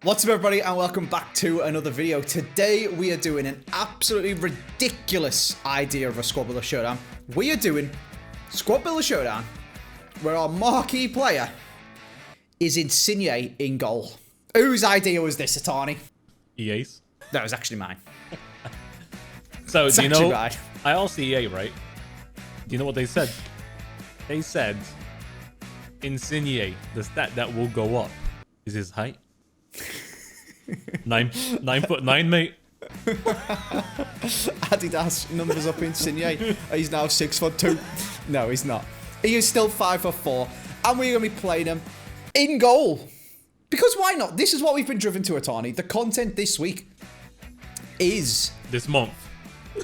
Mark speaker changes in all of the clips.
Speaker 1: What's up everybody and welcome back to another video. Today we are doing an absolutely ridiculous idea of a squad builder showdown. We are doing squad builder showdown where our marquee player is Insigne in goal. Whose idea was this, Atani?
Speaker 2: EA's.
Speaker 1: That was actually mine.
Speaker 2: So
Speaker 1: It's
Speaker 2: do you know?
Speaker 1: actually mine.
Speaker 2: I asked EA, right? Do you know what they said? They said Insigne, the stat that will go up is his height. 9'9", mate.
Speaker 1: Adidas numbers up Insigne. He's now 6'2". No, he's not. He is still 5'4", and we're gonna be playing him in goal. Because why not? This is what we've been driven to, Atani. The content this week is
Speaker 2: This month.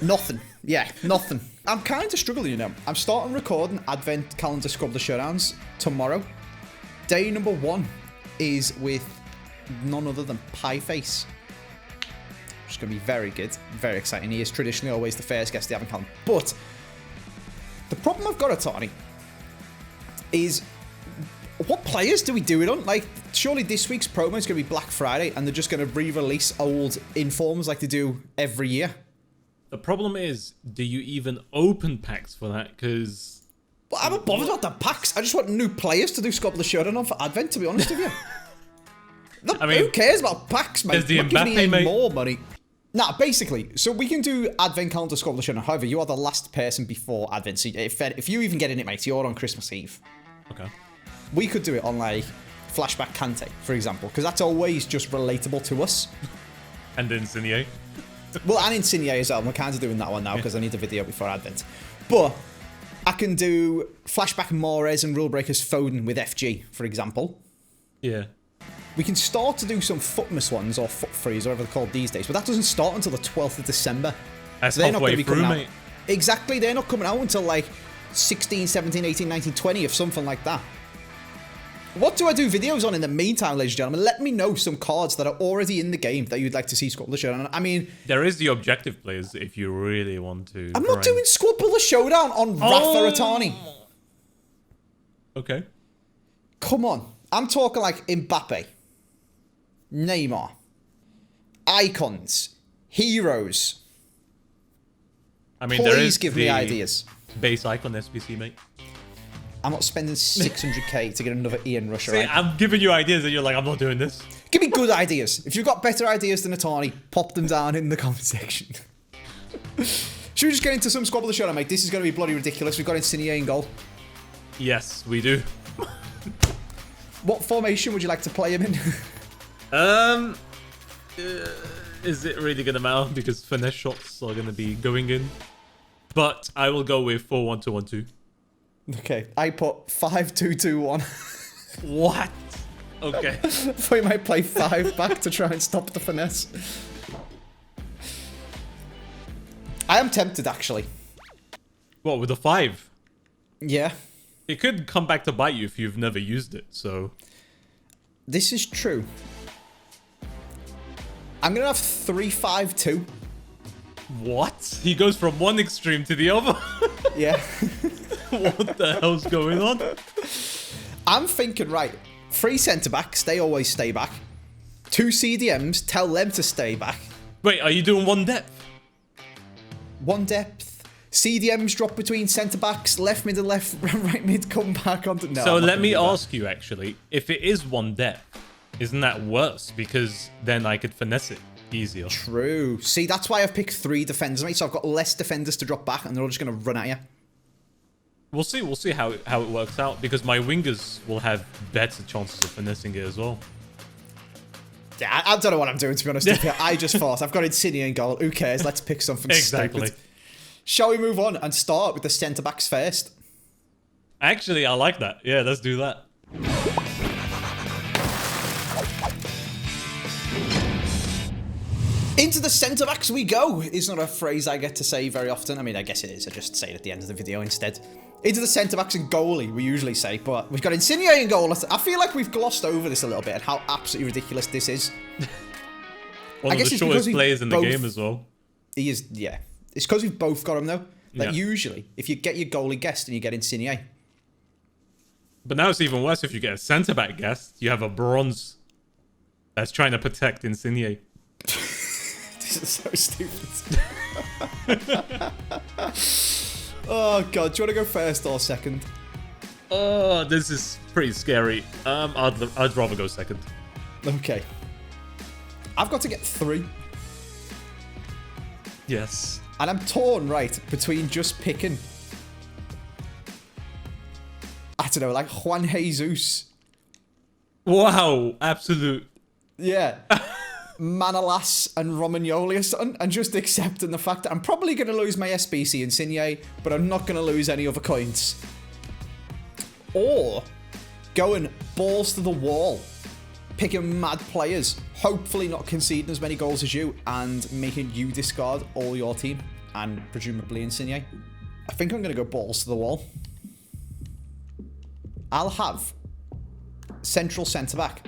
Speaker 1: nothing. Yeah, nothing. I'm kind of struggling, you know. I'm starting recording Advent Calendar Squad the Showdowns tomorrow. Day number 1 is with none other than Pieface. Which is going to be very good, very exciting. He is traditionally always the first guest they have in calendar. But the problem I've got, Atani, is what players do we do it on? Like, surely this week's promo is going to be Black Friday and they're just going to re-release old informs like they do every year.
Speaker 2: The problem is, do you even open packs for that? Because
Speaker 1: Well, I'm not bothered about the packs. I just want new players to do Squad the Showdown on for Advent, to be honest with you. Look,
Speaker 2: I mean,
Speaker 1: who cares about packs, mate?
Speaker 2: there's the
Speaker 1: Not giving
Speaker 2: Mbappe,
Speaker 1: you
Speaker 2: mate.
Speaker 1: more money. Nah, basically, so we can do Advent Calendar Squad the Showdown. However, you are the last person before Advent. So if you even get in it, mate, you're on Christmas Eve.
Speaker 2: okay,
Speaker 1: We could do it on, like, Flashback Kante, for example, because that's always just relatable to us.
Speaker 2: and Insigne.
Speaker 1: Well, and Insigne as well. I'm kind of doing that one now because I need a video before Advent. But I can do Flashback Mahrez and Rule Breakers Foden with FG, for example.
Speaker 2: Yeah.
Speaker 1: We can start to do some Footmas ones, or Foot Freeze, or whatever they're called these days, but that doesn't start until the 12th of December.
Speaker 2: That's
Speaker 1: So they're not going to
Speaker 2: halfway
Speaker 1: be coming
Speaker 2: through,
Speaker 1: out.
Speaker 2: mate.
Speaker 1: Exactly, they're not coming out until like 16, 17, 18, 19, 20, or something like that. What do I do videos on in the meantime, ladies and gentlemen? Let me know some cards that are already in the game that you'd like to see Squad Builder Showdown. I mean,
Speaker 2: There is the objective players if you really want to.
Speaker 1: I'm not
Speaker 2: grind.
Speaker 1: doing Squad Builder Showdown on Rafa Atani.
Speaker 2: Okay.
Speaker 1: Come on. I'm talking like Mbappe, Neymar, icons, heroes.
Speaker 2: I mean, there
Speaker 1: Please
Speaker 2: is
Speaker 1: give
Speaker 2: the
Speaker 1: me ideas.
Speaker 2: base icon SBC, mate.
Speaker 1: I'm not spending 600k to get another Ian Rush,
Speaker 2: See,
Speaker 1: right?
Speaker 2: I'm giving you ideas and you're like, I'm not doing this.
Speaker 1: Give me good ideas. If you've got better ideas than Atani, pop them down in the comment section. Should we just get into some Squad Builder Showdown, mate? This is going to be bloody ridiculous. We've got Insigne in goal.
Speaker 2: Yes, we do.
Speaker 1: What formation would you like to play him in?
Speaker 2: Is it really gonna matter because finesse shots are gonna be going in? But I will go with 4-1-2-1-2.
Speaker 1: Okay, I put 5-2-2-1.
Speaker 2: What? Okay.
Speaker 1: Thought you might play 5 back to try and stop the finesse. I am tempted, actually.
Speaker 2: What, with a 5?
Speaker 1: Yeah,
Speaker 2: It could come back to bite you if you've never used it, so...
Speaker 1: this is true. I'm going to have 3-5-2.
Speaker 2: What? He goes from one extreme to the other?
Speaker 1: Yeah.
Speaker 2: What the hell's going on?
Speaker 1: I'm thinking, right, 3 centre-backs, they always stay back. 2 CDMs, tell them to stay back.
Speaker 2: Wait, are you doing one depth?
Speaker 1: 1 depth. CDMs drop between centre-backs, left mid and left, right mid come back onto... No,
Speaker 2: So
Speaker 1: I'm not
Speaker 2: let
Speaker 1: gonna
Speaker 2: me
Speaker 1: do that.
Speaker 2: ask you, actually, if it is one depth, isn't that worse? Because then I could finesse it easier.
Speaker 1: True. See, that's why I've picked 3 defenders, mate, so I've got less defenders to drop back and they're all just going to run at you.
Speaker 2: We'll see how it works out, because my wingers will have better chances of finessing it as well.
Speaker 1: Yeah, I don't know what I'm doing, to be honest with you. I just thought, I've got Insigne in goal, who cares, let's pick something
Speaker 2: Exactly.
Speaker 1: stupid. Shall we move on and start with the centre-backs first?
Speaker 2: Actually, I like that. Yeah, let's do that.
Speaker 1: Into the centre-backs we go is not a phrase I get to say very often. I mean, I guess it is. I just say it at the end of the video instead. Into the centre-backs and goalie, we usually say, but we've got Insigne in goal. I feel like we've glossed over this a little bit and how absolutely ridiculous this is.
Speaker 2: One of
Speaker 1: guess
Speaker 2: the
Speaker 1: it's
Speaker 2: shortest
Speaker 1: because we
Speaker 2: players in the
Speaker 1: both-
Speaker 2: game as well.
Speaker 1: He is, yeah. It's because we've both got him, though. Like,
Speaker 2: Yeah.
Speaker 1: usually, if you get your goalie guest and you get Insigne,
Speaker 2: But now it's even worse if you get a centre-back guest. You have a bronze That's trying to protect Insigne.
Speaker 1: This is so stupid. Oh god, do you want to go first or second?
Speaker 2: Oh, this is pretty scary. I'd rather go second.
Speaker 1: Okay. I've got to get 3.
Speaker 2: Yes.
Speaker 1: And I'm torn, right, between just picking, I don't know, like Juan Jesus.
Speaker 2: Wow, absolute.
Speaker 1: Yeah. Manolas and Romagnoli or something, and just accepting the fact that I'm probably going to lose my SBC Insigne, but I'm not going to lose any other coins. Or going balls to the wall, picking mad players, hopefully not conceding as many goals as you, and making you discard all your team, and presumably Insigne. I think I'm going to go balls to the wall. I'll have central centre-back.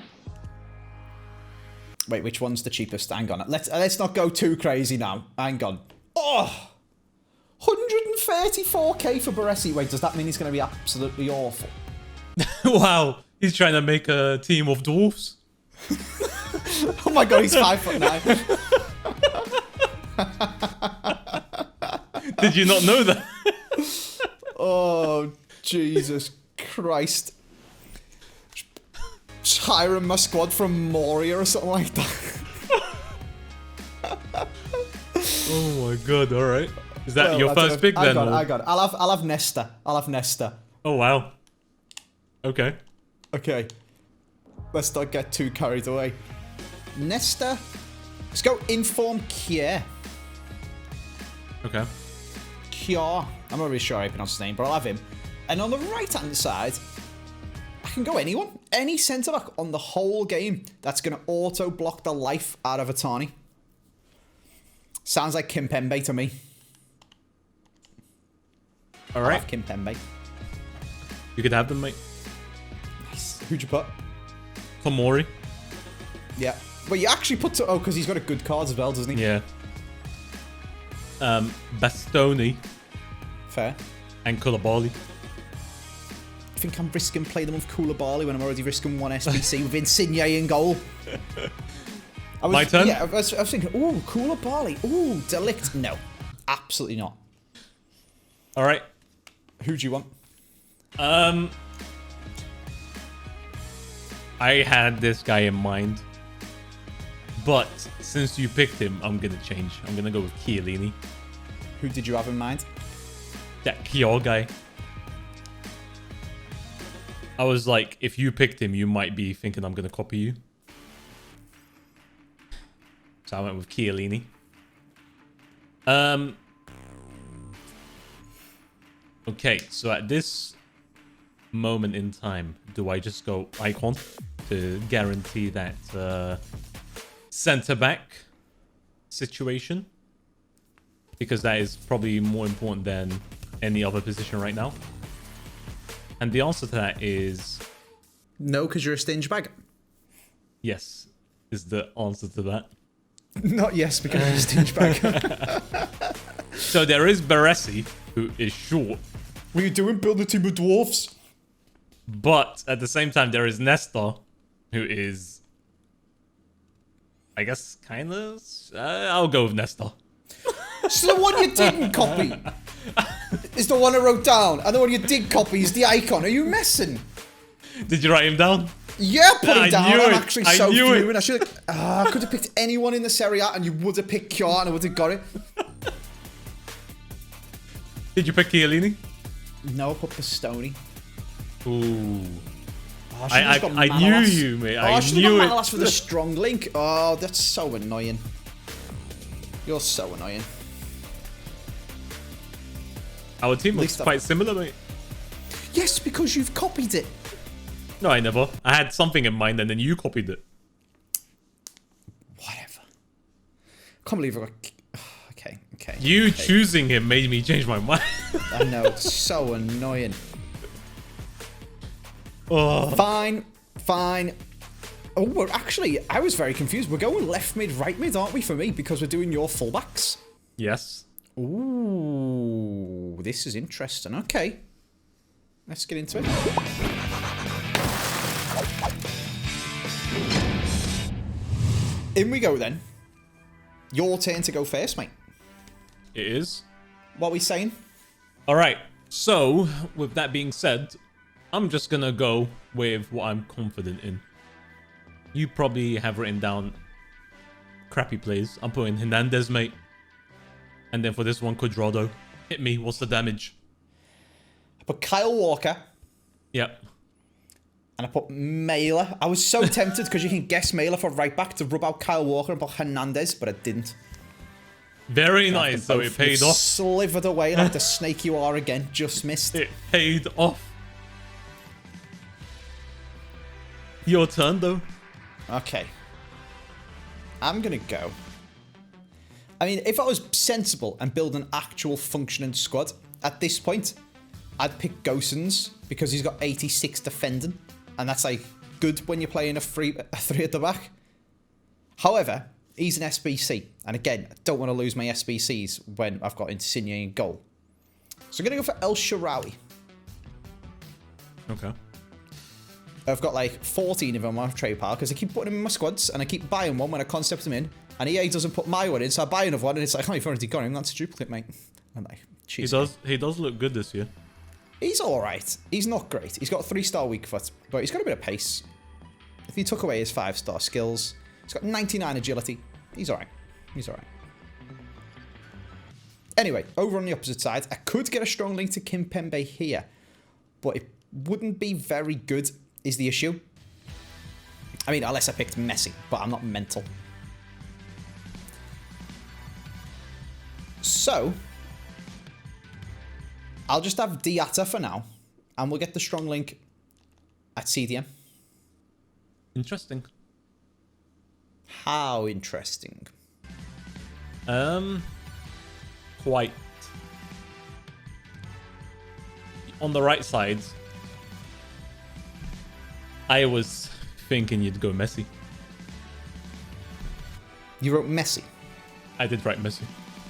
Speaker 1: Wait, which one's the cheapest? Hang on. Let's not go too crazy now. Hang on. Oh! 134k for Baresi. Wait, does that mean he's going to be absolutely awful?
Speaker 2: Wow, he's trying to make a team of dwarfs.
Speaker 1: Oh my god, he's 5'9".
Speaker 2: Did you not know that?
Speaker 1: Oh, Jesus Christ. Just hiring my squad from Moria or something like that.
Speaker 2: Oh my god, alright. Is that your first pick then?
Speaker 1: I got it. I'll have Nesta. I'll have Nesta.
Speaker 2: Oh wow. Okay.
Speaker 1: Okay. Let's not get too carried away. Nesta. Let's go Inform Kier.
Speaker 2: Okay.
Speaker 1: Kier. I'm not really sure how I pronounce his name, but I'll have him. And on the right-hand side, I can go anyone. Any centre-back on the whole game that's going to auto-block the life out of Atani. Sounds like Kimpembe to me.
Speaker 2: Alright.
Speaker 1: I'll have Kimpembe.
Speaker 2: You could have them, mate.
Speaker 1: Nice. Who'd you put?
Speaker 2: Tomori.
Speaker 1: Yeah. But you actually put... Oh, because he's got a good card as well, doesn't he?
Speaker 2: Yeah. Bastoni.
Speaker 1: Fair.
Speaker 2: And Koulibaly.
Speaker 1: I think I'm risking playing them with Koulibaly when I'm already risking 1 SBC with Insigne in goal.
Speaker 2: My turn?
Speaker 1: Yeah, I was thinking, ooh, Koulibaly. Ooh, Delict. No. Absolutely not.
Speaker 2: Alright.
Speaker 1: Who do you want?
Speaker 2: I had this guy in mind. But since you picked him, I'm going to change. I'm going to go with Chiellini.
Speaker 1: Who did you have in mind?
Speaker 2: That Kior guy. I was like, if you picked him, you might be thinking I'm going to copy you. So I went with Chiellini. Okay, so at this moment in time, do I just go icon to guarantee that centre-back situation? Because that is probably more important than any other position right now. And the answer to that is...
Speaker 1: No, because you're a stinge bag.
Speaker 2: Yes, is the answer to that.
Speaker 1: Not yes, because you're a stinge bag.
Speaker 2: So there is Baresi, who is short.
Speaker 1: What are you doing? Build a team of dwarfs?
Speaker 2: But at the same time, there is Nesta, who is... I guess kind of... I'll go with Nesta.
Speaker 1: So the one you didn't copy is the one I wrote down, and the one you did copy is the icon. Are you messing?
Speaker 2: Did you write him down?
Speaker 1: Yeah, put him down. I'm
Speaker 2: it.
Speaker 1: actually so fuming. I could have picked anyone in the Serie A, and you would have picked Kjær, and I would have got it.
Speaker 2: Did you pick Chiellini?
Speaker 1: No, I put Bastoni.
Speaker 2: Ooh.
Speaker 1: Oh,
Speaker 2: I knew you, mate. I knew it.
Speaker 1: Manolas with a strong link. Oh, that's so annoying. You're so annoying.
Speaker 2: Our team looks quite similar, mate.
Speaker 1: Yes, because you've copied it.
Speaker 2: No, I never. I had something in mind and then you copied it.
Speaker 1: Whatever. Can't believe I got... Okay.
Speaker 2: You choosing him made me change my mind.
Speaker 1: I know, it's so annoying.
Speaker 2: Oh.
Speaker 1: Fine. Oh, we're actually... I was very confused. We're going left mid, right mid, aren't we, for me? Because we're doing your fullbacks.
Speaker 2: Yes.
Speaker 1: Ooh, this is interesting. Okay. Let's get into it. In we go then. Your turn to go first, mate.
Speaker 2: It is.
Speaker 1: What are we saying?
Speaker 2: All right. So, with that being said, I'm just gonna go with what I'm confident in. You probably have written down crappy plays. I'm putting Hernandez, mate. And then for this one, Cuadrado. Hit me. What's the damage?
Speaker 1: I put Kyle Walker.
Speaker 2: Yep.
Speaker 1: And I put Mailer. I was so tempted because you can guess Mailer for right back to rub out Kyle Walker and put Hernandez, but I didn't.
Speaker 2: Very nice. So it paid off.
Speaker 1: Slivered away like the snake you are again. Just missed.
Speaker 2: It paid off. Your turn, though.
Speaker 1: Okay. I'm going to go. I mean, if I was sensible and build an actual functioning squad, at this point, I'd pick Gosens because he's got 86 defending. And that's like good when you're playing a three at the back. However, he's an SBC. And again, I don't want to lose my SBCs when I've got Insigne in goal. So I'm going to go for El Shaarawy.
Speaker 2: Okay.
Speaker 1: I've got like 14 of them on trade pile because I keep putting them in my squads and I keep buying one when I concept them in. And EA doesn't put my one in, so I buy another one and it's like, oh, you've already got him. That's a duplicate, mate. I'm like, jeez.
Speaker 2: He does look good this year.
Speaker 1: He's alright. He's not great. He's got a 3-star weak foot, but he's got a bit of pace. If you took away his 5-star skills, he's got 99 agility. He's alright. He's alright. Anyway, over on the opposite side, I could get a strong link to Kimpembe here, but it wouldn't be very good, is the issue. I mean, unless I picked Messi, but I'm not mental. So, I'll just have Diatta for now, and we'll get the strong link at CDM.
Speaker 2: Interesting.
Speaker 1: How interesting?
Speaker 2: Quite. On the right side, I was thinking you'd go Messi.
Speaker 1: You wrote Messi.
Speaker 2: I did write Messi.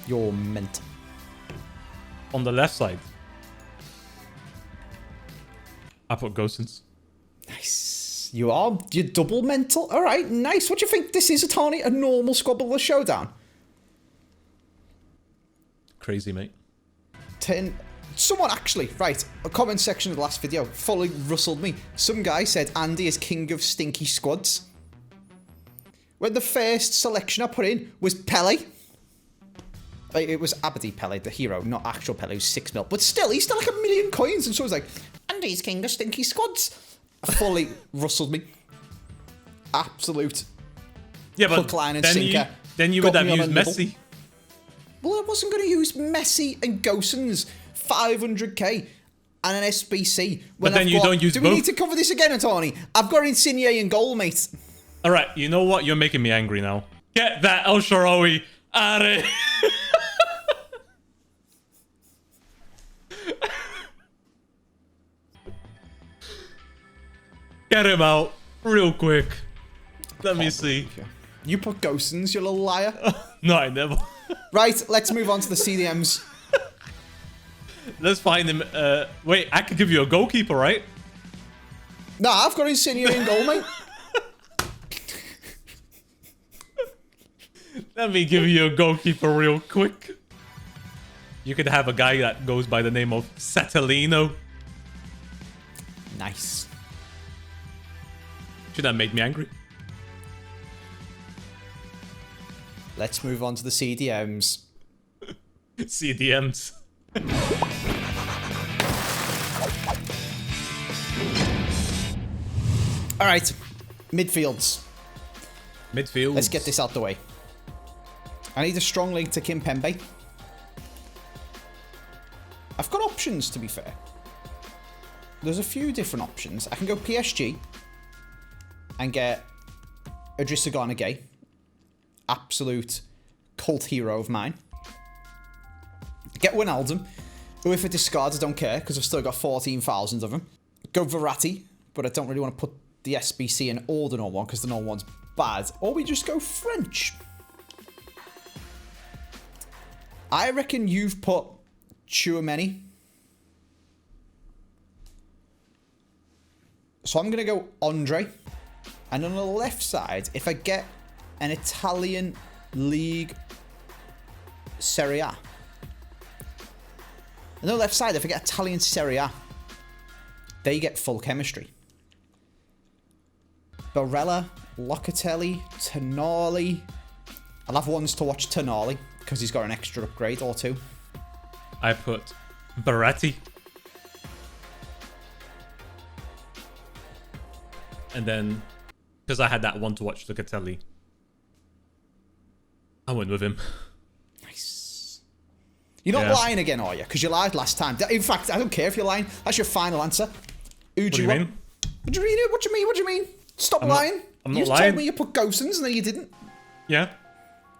Speaker 1: You're mental.
Speaker 2: On the left side, I put Gosens.
Speaker 1: Nice. You're double mental. All right, nice. What do you think? This is a normal squabble showdown.
Speaker 2: Crazy, mate.
Speaker 1: Someone actually, right, a comment section of the last video fully rustled me. Some guy said Andy is king of stinky squads. When the first selection I put in was Pele. It was Abadi Pele, the hero, not actual Pele, who's 6 mil. But still, he's still like 1 million coins. And so I was like, Andy's king of stinky squads. Fully rustled me. Absolute.
Speaker 2: Yeah, but
Speaker 1: hook, line, and sinker.
Speaker 2: Then you would have used Messi.
Speaker 1: Well, I wasn't going to use Messi and Gosens, 500k, and an SBC.
Speaker 2: But then you don't use both.
Speaker 1: Do we need to cover this again, Antoni? I've got Insigne in goal, mate.
Speaker 2: All right, you know what? You're making me angry now. Get that El Shaarawy out of here. Get him out real quick. Let me see.
Speaker 1: You put Gosens, you little liar.
Speaker 2: No, I never.
Speaker 1: Right, let's move on to the CDMs.
Speaker 2: Let's find him. Wait, I could give you a goalkeeper, right?
Speaker 1: Nah, I've got Insigne in goal, mate.
Speaker 2: Let me give you a goalkeeper real quick. You could have a guy that goes by the name of Satellino.
Speaker 1: Nice.
Speaker 2: Should have made me angry.
Speaker 1: Let's move on to the CDMs.
Speaker 2: CDMs.
Speaker 1: All right, midfields.
Speaker 2: Midfield.
Speaker 1: Let's get this out the way. I need a strong link to Kimpembe. I've got options, to be fair. There's a few different options. I can go PSG and get Idrissa Gana Gueye. Absolute cult hero of mine. Get Wijnaldum, who if it discards, I don't care, because I've still got 14,000 of them. Go Verratti, but I don't really want to put the SBC in or the normal one, because the normal one's bad. Or we just go French. I reckon you've put Tchouaméni. So I'm going to go Andre. And on the left side, if I get an Italian league Serie A. On the left side, if I get Italian Serie A, they get full chemistry. Barella, Locatelli, Tonali. I'll have ones to watch Tonali because he's got an extra upgrade or two.
Speaker 2: I put Baratti. And then, because I had that one to watch Locatelli, I went with him.
Speaker 1: Nice. You're not lying again, are you? Because you lied last time. In fact, I don't care if you're lying. That's your final answer. Who do you want?
Speaker 2: Mean?
Speaker 1: What do you mean? What do you mean? What do you mean? Stop lying.
Speaker 2: I'm not
Speaker 1: you
Speaker 2: lying.
Speaker 1: told me you put Gosens and then you didn't.
Speaker 2: Yeah.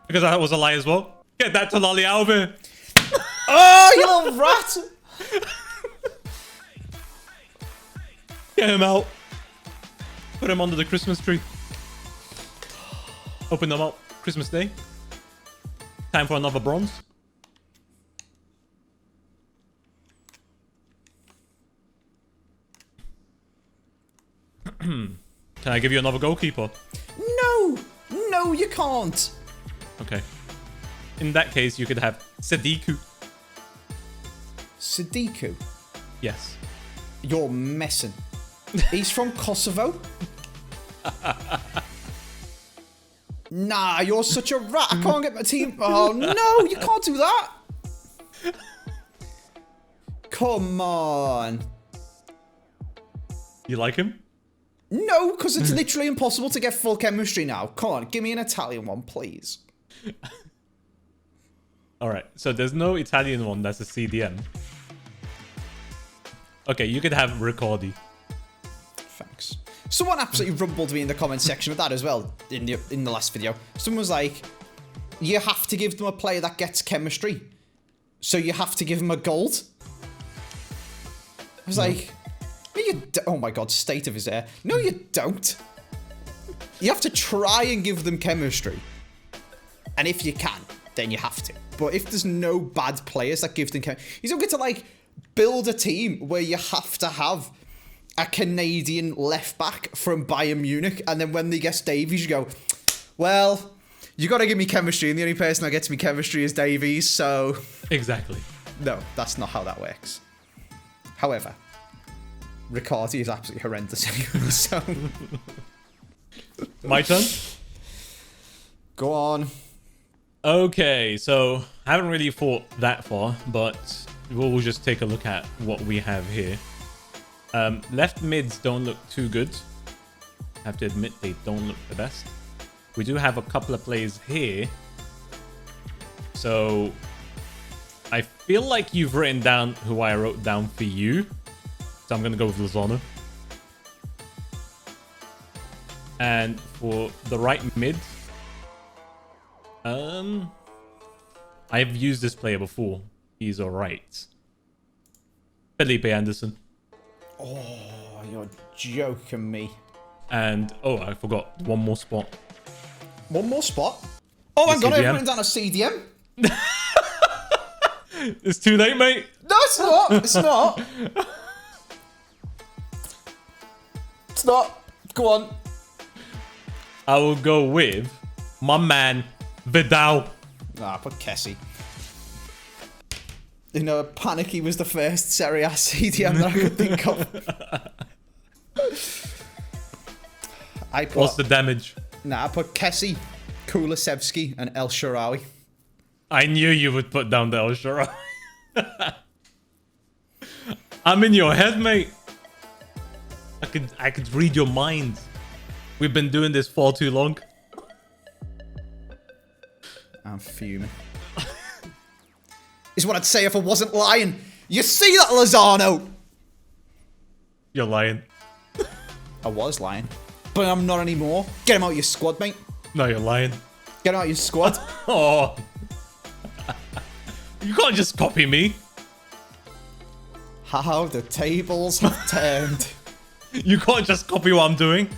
Speaker 2: Because that was a lie as well. Get that Tonali out of here.
Speaker 1: Oh, you little rat.
Speaker 2: Get him out. Put him under the Christmas tree. Open them up. Christmas Day. Time for another bronze. Can I give you another goalkeeper?
Speaker 1: No. No, you can't.
Speaker 2: Okay. In that case, you could have Sadiku.
Speaker 1: Sadiku.
Speaker 2: Yes.
Speaker 1: You're messing. He's from Kosovo. Nah, you're such a rat. I can't get my team. Oh, no, you can't do that. Come on.
Speaker 2: You like him?
Speaker 1: No, because it's literally impossible to get full chemistry now. Come on, give me an Italian one, please.
Speaker 2: Alright, so there's no Italian one that's a CDM. Okay, you could have Riccardi.
Speaker 1: Thanks. Someone absolutely rumbled me in the comment section with that as well in the last video. Someone was like, you have to give them a player that gets chemistry. So you have to give them a gold. I was like, no, you oh my god, state of his hair. No, you don't. You have to try and give them chemistry. And if you can, then you have to. But if there's no bad players that give them chemistry, you don't get to like build a team where you have to have a Canadian left back from Bayern Munich, and then when they get Davies, you go, well, you got to give me chemistry, and the only person that gets me chemistry is Davies, so...
Speaker 2: Exactly.
Speaker 1: No, that's not how that works. However, Riccardi is absolutely horrendous anyway, so...
Speaker 2: My turn?
Speaker 1: Go on.
Speaker 2: Okay, so I haven't really thought that far, but we'll just take a look at what we have here. Left mids don't look too good. I have to admit they don't look the best. We do have a couple of players here. So I feel like you've written down who I wrote down for you. So I'm going to go with Lozano. And for the right mid, I've used this player before. He's alright. Felipe Anderson.
Speaker 1: Oh, you're joking me.
Speaker 2: And, oh, I forgot. One more spot.
Speaker 1: One more spot? Oh, I'm gonna put down a CDM.
Speaker 2: It's too late, mate.
Speaker 1: No, it's not. It's not. It's not. Go on.
Speaker 2: I will go with my man, Vidal.
Speaker 1: Nah, put Kessie. You know, Panicky was the first Serie A CDM that I could think of.
Speaker 2: What's the damage?
Speaker 1: Nah, I put Kessie, Kulusevski, and El Shaarawy.
Speaker 2: I knew you would put down the El Shaarawy. I'm in your head, mate. I could read your mind. We've been doing this for too long.
Speaker 1: I'm fuming. Is what I'd say if I wasn't lying. You see that, Lozano?
Speaker 2: You're lying.
Speaker 1: I was lying. But I'm not anymore. Get him out of your squad, mate.
Speaker 2: No, you're lying.
Speaker 1: Get him out of your squad.
Speaker 2: Oh. You can't just copy me.
Speaker 1: How the tables have turned.
Speaker 2: You can't just copy what I'm doing.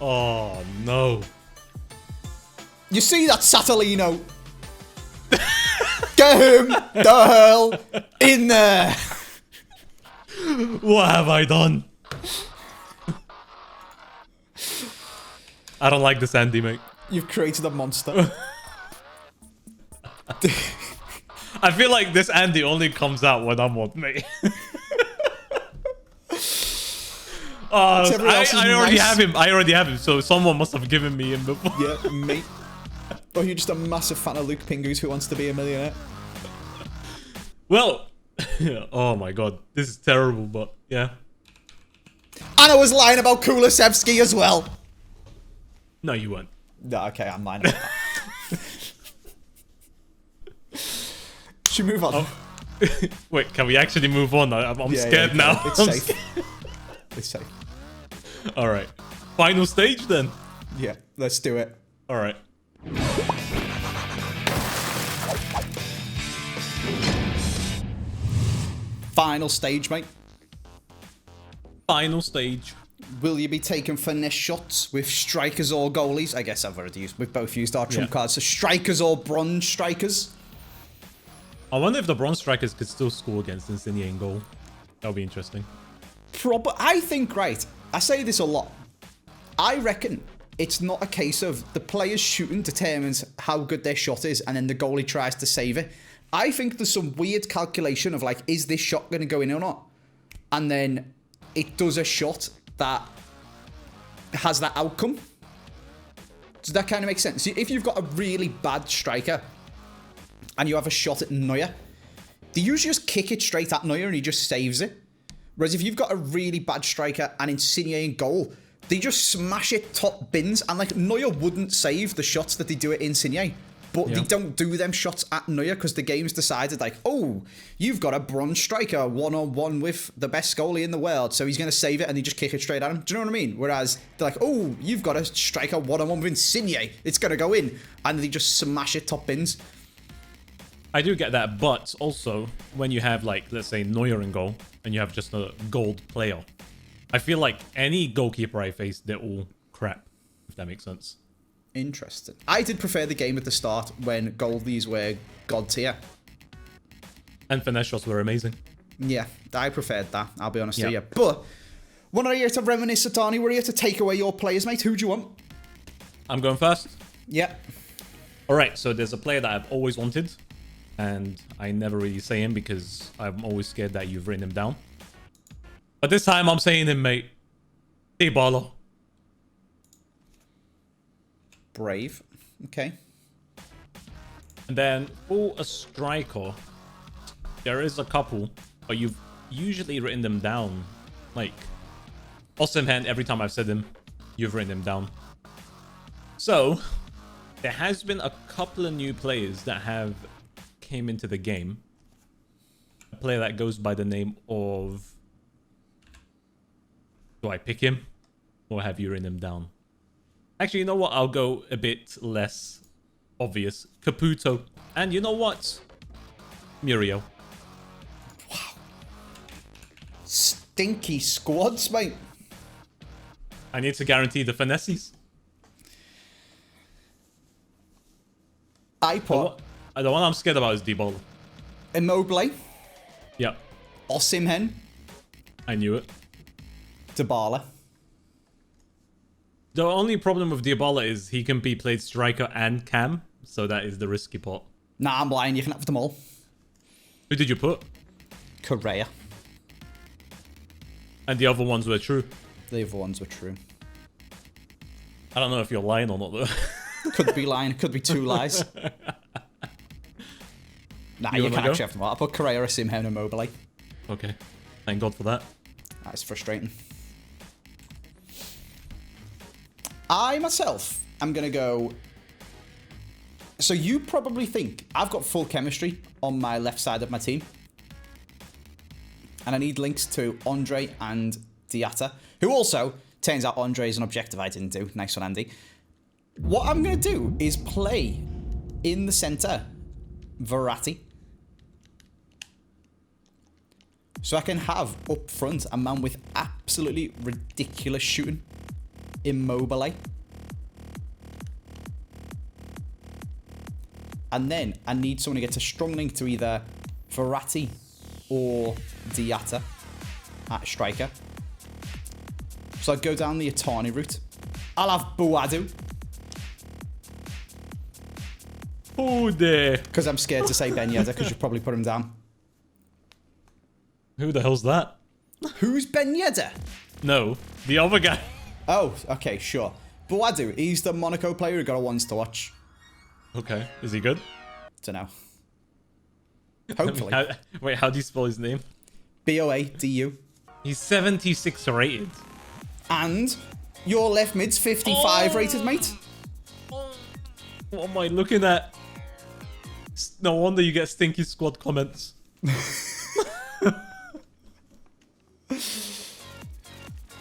Speaker 2: Oh, no.
Speaker 1: You see that, Satolino? Get him the hell in there.
Speaker 2: What have I done? I don't like this Andy, mate.
Speaker 1: You've created a monster.
Speaker 2: I feel like this Andy only comes out when I'm on, mate. I already have him. I already have him. So someone must have given me him before.
Speaker 1: Yeah, mate. Or you're just a massive fan of Luke Pingus who wants to be a millionaire.
Speaker 2: Well, oh my god, this is terrible, but yeah.
Speaker 1: And I was lying about Kulusevski as well.
Speaker 2: No, you weren't.
Speaker 1: No, okay, I'm lying about that. Should we move on?
Speaker 2: Oh. Wait, can we actually move on? I'm scared now.
Speaker 1: It's safe. It's safe.
Speaker 2: All right. Final stage then.
Speaker 1: Yeah, let's do it.
Speaker 2: All right.
Speaker 1: Final stage, mate.
Speaker 2: Final stage.
Speaker 1: Will you be taking finesse shots with strikers or goalies? I guess I've already used. We've both used our trump cards. So strikers or bronze strikers?
Speaker 2: I wonder if the bronze strikers could still score against Insigne in goal. That would be interesting.
Speaker 1: I think, right, I say this a lot. I reckon it's not a case of the player's shooting determines how good their shot is and then the goalie tries to save it. I think there's some weird calculation of like, is this shot going to go in or not? And then it does a shot that has that outcome. Does that kind of make sense? If you've got a really bad striker and you have a shot at Neuer, they usually just kick it straight at Neuer and he just saves it. Whereas if you've got a really bad striker and Insigne in goal, they just smash it top bins. And like Neuer wouldn't save the shots that they do at Insigne. But they don't do them shots at Neuer because the game's decided like, oh, you've got a bronze striker one-on-one with the best goalie in the world. So he's going to save it and they just kick it straight at him. Do you know what I mean? Whereas they're like, oh, you've got a striker one-on-one with Insigne. It's going to go in. And they just smash it top bins.
Speaker 2: I do get that, but also when you have like, let's say Neuer in goal and you have just a gold player, I feel like any goalkeeper I face, they're all crap, if that makes sense.
Speaker 1: Interesting. I did prefer the game at the start when goalies were god tier.
Speaker 2: And finesse shots were amazing.
Speaker 1: Yeah, I preferred that, I'll be honest with you. But we're not here to reminisce, Satani. We're here to take away your players, mate. Who do you want?
Speaker 2: I'm going first.
Speaker 1: Yeah.
Speaker 2: All right, so there's a player that I've always wanted, and I never really say him because I'm always scared that you've written him down. But this time I'm saying him, mate. Dybala.
Speaker 1: Brave. Okay.
Speaker 2: And then for a striker, there is a couple, but you've usually written them down. Like, Osimhen, every time I've said them, you've written them down. So, there has been a couple of new players that have came into the game. A player that goes by the name of... Do I pick him? Or have you written him down? Actually, you know what? I'll go a bit less obvious. Caputo. And you know what? Muriel.
Speaker 1: Wow. Stinky squads, mate.
Speaker 2: I need to guarantee the finesses.
Speaker 1: I put...
Speaker 2: The one I'm scared about is Dybala.
Speaker 1: Immobile.
Speaker 2: Yep.
Speaker 1: Osimhen.
Speaker 2: I knew it.
Speaker 1: Dybala.
Speaker 2: The only problem with Dybala is he can be played striker and cam, so that is the risky part.
Speaker 1: Nah, I'm lying. You can have them all.
Speaker 2: Who did you put?
Speaker 1: Correa.
Speaker 2: And the other ones were true.
Speaker 1: The other ones were true.
Speaker 2: I don't know if you're lying or not, though.
Speaker 1: Could be lying. Could be two lies. Nah, you can actually have them all. I put Correa, Osimhen, and Immobile.
Speaker 2: Okay. Thank God for that.
Speaker 1: That's frustrating. I, myself, am going to go... So you probably think I've got full chemistry on my left side of my team. And I need links to Andre and Diatta, who also, turns out Andre is an objective I didn't do. Nice one, Andy. What I'm going to do is play in the centre Verratti. So I can have up front a man with absolutely ridiculous shooting. Immobile. And then I need someone to get a strong link to either Verratti or Diatta at striker. So I'd go down the Atani route. I'll have Buadu.
Speaker 2: Oh dear.
Speaker 1: Because I'm scared to say Ben Yedder because you'll probably put him down.
Speaker 2: Who the hell's that?
Speaker 1: Who's Ben Yedder?
Speaker 2: No, the other guy.
Speaker 1: Oh, okay, sure. Buadu, he's the Monaco player who got a ones to watch.
Speaker 2: Okay, is he good?
Speaker 1: Dunno. Hopefully.
Speaker 2: Wait, how do you spell his name?
Speaker 1: Boadu.
Speaker 2: He's 76 rated.
Speaker 1: And your left mid's 55 rated, mate.
Speaker 2: What am I looking at? No wonder you get stinky squad comments.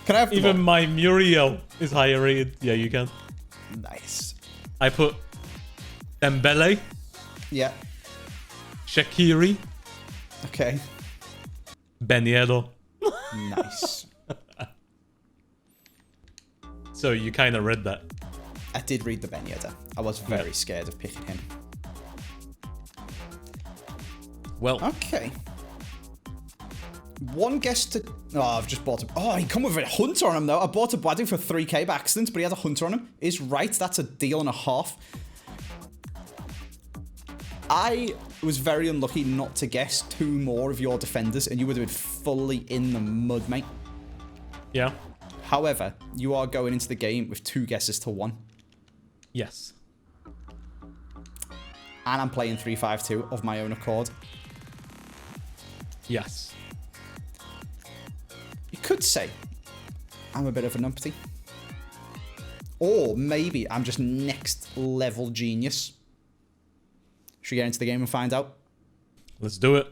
Speaker 1: Can I have
Speaker 2: Even my Muriel is higher rated. Yeah, you can.
Speaker 1: Nice.
Speaker 2: I put Dembele,
Speaker 1: Yeah.
Speaker 2: Shaqiri,
Speaker 1: Okay.
Speaker 2: Ben Yedder.
Speaker 1: Nice.
Speaker 2: So you kind of read that.
Speaker 1: I did read the Ben Yedder. I was very scared of picking him.
Speaker 2: Well,
Speaker 1: Okay. One guess to... Oh, I've just bought him. Oh, he come with a hunter on him, though. I bought a Buadu for 3k by accident, but he had a hunter on him. Is right. That's a deal and a half. I was very unlucky not to guess two more of your defenders, and you would have been fully in the mud, mate.
Speaker 2: yeah.
Speaker 1: However, you are going into the game with 2 guesses to 1.
Speaker 2: Yes.
Speaker 1: And I'm playing 3-5-2 of my own accord.
Speaker 2: Yes.
Speaker 1: You could say I'm a bit of a numpty. Or maybe I'm just next level genius. Should we get into the game and find out?
Speaker 2: Let's do it.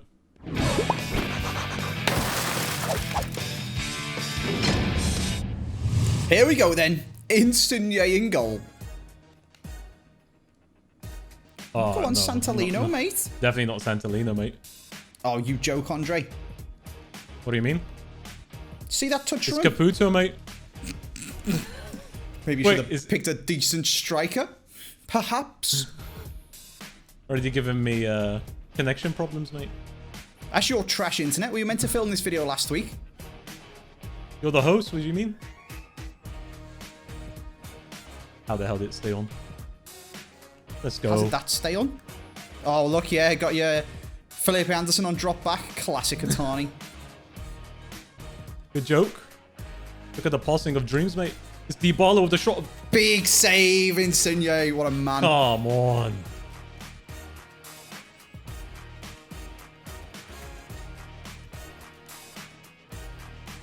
Speaker 1: Here we go then. Insigne in goal.
Speaker 2: Oh,
Speaker 1: Go on,
Speaker 2: no,
Speaker 1: Santolino,
Speaker 2: no.
Speaker 1: mate.
Speaker 2: Definitely not Santolino, mate.
Speaker 1: Oh, you joke, Andre.
Speaker 2: What do you mean?
Speaker 1: See that touch
Speaker 2: It's
Speaker 1: run?
Speaker 2: Caputo, mate.
Speaker 1: Maybe you
Speaker 2: Wait,
Speaker 1: should have picked a decent striker. Perhaps.
Speaker 2: Or are you giving me connection problems, mate?
Speaker 1: That's your trash internet. Were you meant to film this video last week?
Speaker 2: You're the host, what do you mean? How the hell did it stay on? Let's go.
Speaker 1: How did that stay on? Oh, look, yeah, got your Felipe Anderson on drop back. Classic Atani.
Speaker 2: Good joke. Look at the passing of dreams, mate. It's Dybala with the shot.
Speaker 1: Big save, Insigne. What a man.
Speaker 2: Come on.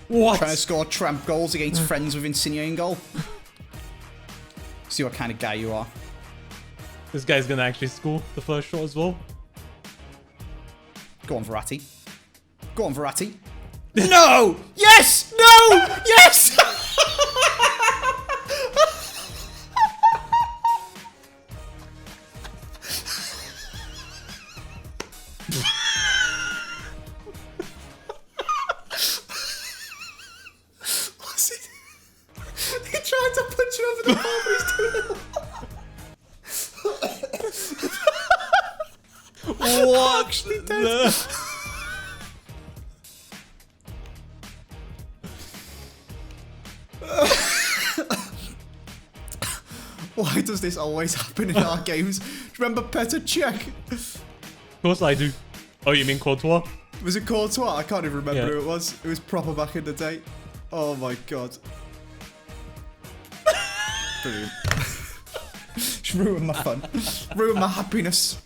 Speaker 2: What?
Speaker 1: Trying to score tramp goals against friends with Insigne in goal. See what kind of guy you are.
Speaker 2: This guy's gonna actually score the first shot as well.
Speaker 1: Go on, Verratti. Go on, Verratti. No! Yes! No! Yes! What's he? He tried to punch you over the bar, but he's doing it.
Speaker 2: What?
Speaker 1: Actually dead. Why does this always happen in our games? Remember Petr Cech?
Speaker 2: Of course I do. Oh, you mean Courtois?
Speaker 1: Was it Courtois? I can't even remember
Speaker 2: Yeah.
Speaker 1: who it was. It was proper back in the day. Oh my god. Brilliant. Just ruined my fun. Ruined my happiness.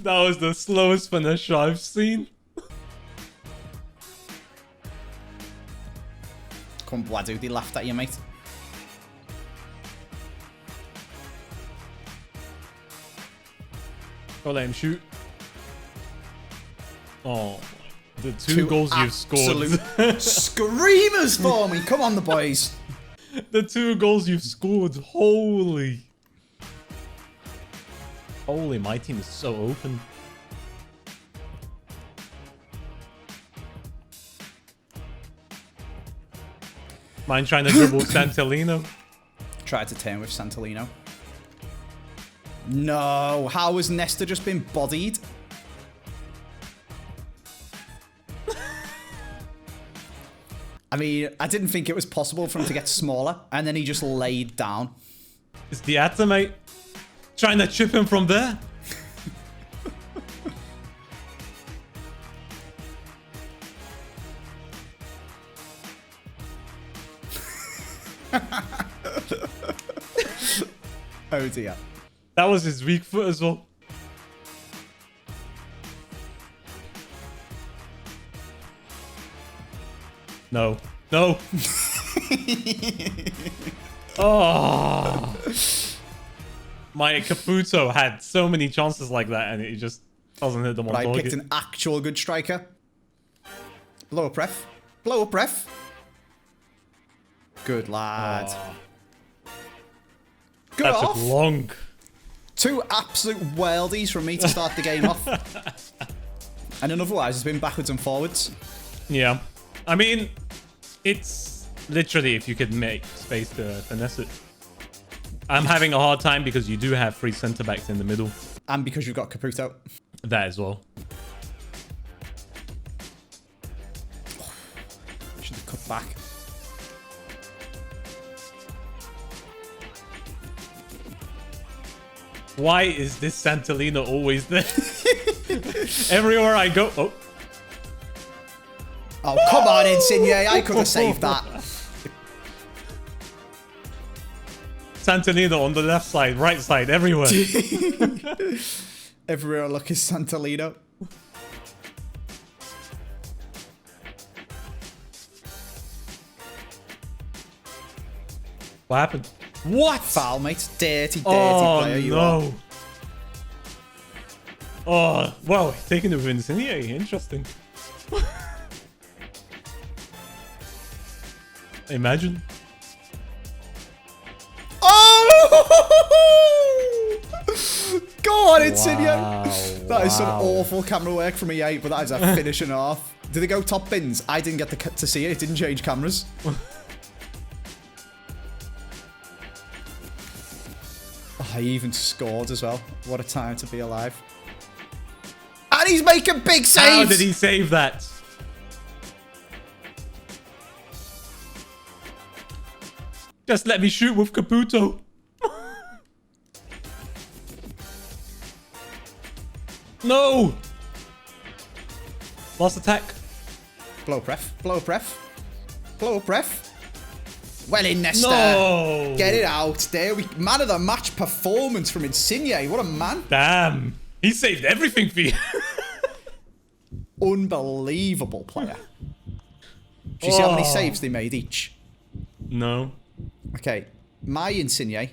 Speaker 2: That was the slowest finisher I've seen.
Speaker 1: Come on, Buadu, they laughed at you, mate.
Speaker 2: Go let him shoot. Oh, the two goals you've scored.
Speaker 1: Absolute screamers for me. Come on, the boys.
Speaker 2: The 2 goals you've scored. Holy. Holy, my team is so open. Mine trying to dribble Santolino.
Speaker 1: Tried to turn with Santolino. No. How has Nesta just been bodied? I mean, I didn't think it was possible for him to get smaller, and then he just laid down.
Speaker 2: It's the Atta, mate. Trying to chip him from there.
Speaker 1: Oh dear.
Speaker 2: That was his weak foot as well. No. No. Oh. My Caputo had so many chances like that and it just doesn't hit them on
Speaker 1: But I
Speaker 2: target.
Speaker 1: picked an actual good striker. Blow up ref. Blow up ref. Good lad.
Speaker 2: Oh,
Speaker 1: Good
Speaker 2: that
Speaker 1: off.
Speaker 2: took long.
Speaker 1: Two absolute worldies from me to start the game off. And then otherwise, it's been backwards and forwards.
Speaker 2: Yeah. I mean, it's literally if you could make space to finesse it. I'm having a hard time because you do have 3 centre-backs in the middle.
Speaker 1: And because you've got Caputo.
Speaker 2: That as well.
Speaker 1: Should have cut back.
Speaker 2: Why is this Santolino always there? Everywhere I go... Oh.
Speaker 1: Oh, come on, Insigne. I could have saved that.
Speaker 2: Santolino on the left side, right side, everywhere.
Speaker 1: Everywhere I look is Santolino.
Speaker 2: What happened? What?
Speaker 1: Foul, mate. Dirty, dirty player you
Speaker 2: no.
Speaker 1: are.
Speaker 2: Oh, wow. Taking it with Insigne. Interesting. Imagine.
Speaker 1: Oh! Go on, Insigne.
Speaker 2: Wow,
Speaker 1: That is some
Speaker 2: wow.
Speaker 1: awful camera work from EA, but that is a finish and a half. Did they go top bins? I didn't get to see it. It didn't change cameras. Oh, he even scored as well. What a time to be alive. And he's making big saves!
Speaker 2: How did he save that? Just let me shoot with Caputo. No! Last attack.
Speaker 1: Blow up ref. Blow up ref. Blow up ref. Well in, Nesta.
Speaker 2: No!
Speaker 1: Get it out. There we... Man of the match performance from Insigne. What a man.
Speaker 2: Damn. He saved everything for you.
Speaker 1: Unbelievable player. Do you see how many saves they made each?
Speaker 2: No.
Speaker 1: Okay. My Insigne.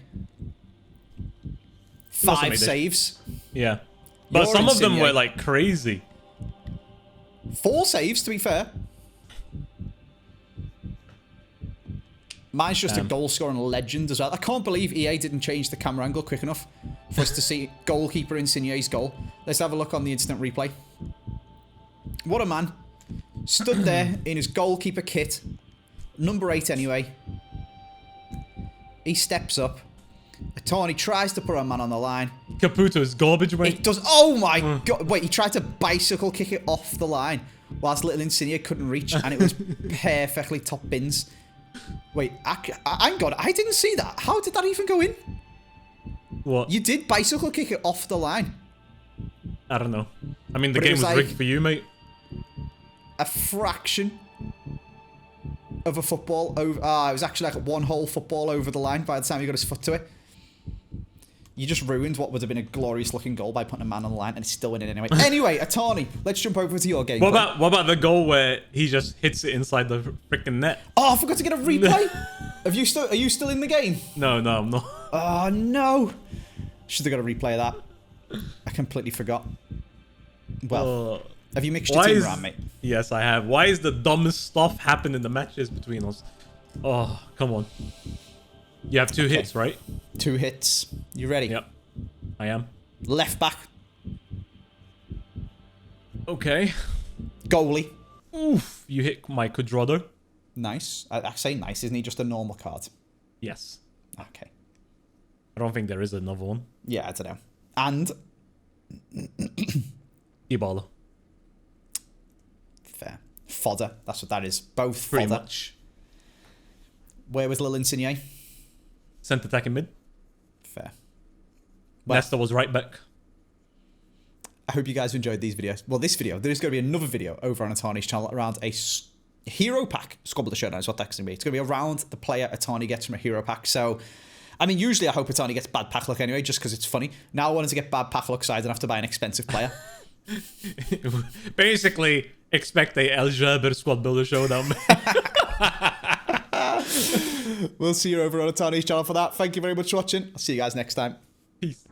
Speaker 2: Also
Speaker 1: 5
Speaker 2: made it.
Speaker 1: saves.
Speaker 2: Yeah. But
Speaker 1: Your
Speaker 2: some of them
Speaker 1: Insigne.
Speaker 2: were like crazy.
Speaker 1: 4 saves, to be fair. Mine's just a goal-scoring legend as well. I can't believe EA didn't change the camera angle quick enough for us to see goalkeeper Insigne's goal. Let's have a look on the instant replay. What a man. Stood there in his goalkeeper kit. Number 8 anyway. He steps up. Tony tries to put a man on the line.
Speaker 2: Caputo is garbage, mate.
Speaker 1: It does. Oh my god. Wait, he tried to bicycle kick it off the line whilst little Insigne couldn't reach, and it was perfectly top bins. Wait, hang on. I didn't see that. How did that even go in?
Speaker 2: What?
Speaker 1: You did bicycle kick it off the line.
Speaker 2: I don't know. I mean, the
Speaker 1: But it
Speaker 2: game
Speaker 1: was
Speaker 2: was
Speaker 1: like-
Speaker 2: rigged for you, mate.
Speaker 1: A fraction of a football over. It was actually like one whole football over the line by the time he got his foot to it. You just ruined what would have been a glorious looking goal by putting a man on the line, and it's still winning anyway. Anyway, Atani, let's jump over to your game.
Speaker 2: What about the goal where he just hits it inside the freaking net?
Speaker 1: Oh, I forgot to get a replay. Are you still in the game?
Speaker 2: No, I'm not.
Speaker 1: Oh no! Should have got a replay of that. I completely forgot. Well, have you mixed your team around, mate?
Speaker 2: Yes, I have. Why is the dumbest stuff happen in the matches between us? Oh, come on. You have 2 hits, right?
Speaker 1: 2 hits. You ready?
Speaker 2: Yep. I am.
Speaker 1: Left back.
Speaker 2: Okay.
Speaker 1: Goalie.
Speaker 2: Oof. You hit my Cuadrado.
Speaker 1: Nice. I say nice. Isn't he just a normal card?
Speaker 2: Yes.
Speaker 1: Okay.
Speaker 2: I don't think there is another one.
Speaker 1: Yeah, I don't know. And
Speaker 2: Ibala.
Speaker 1: fair. Fodder. That's what that is. Both
Speaker 2: Pretty
Speaker 1: fodder.
Speaker 2: much.
Speaker 1: Where was Lil Insigne?
Speaker 2: Centre attacking mid.
Speaker 1: Fair. Well,
Speaker 2: Nesta was right back.
Speaker 1: I hope you guys enjoyed these videos. Well, this video, there's going to be another video over on Atani's channel around a hero pack. Squabble the Showdown is what that's going to be. It's going to be around the player Atani gets from a hero pack. So, I mean, usually I hope Atani gets bad pack luck anyway, just because it's funny. Now I wanted to get bad pack luck so I don't have to buy an expensive player.
Speaker 2: Basically, expect a El Jaber Squad Builder Showdown.
Speaker 1: We'll see you over on Atani's channel for that. Thank you very much for watching. I'll see you guys next time.
Speaker 2: Peace.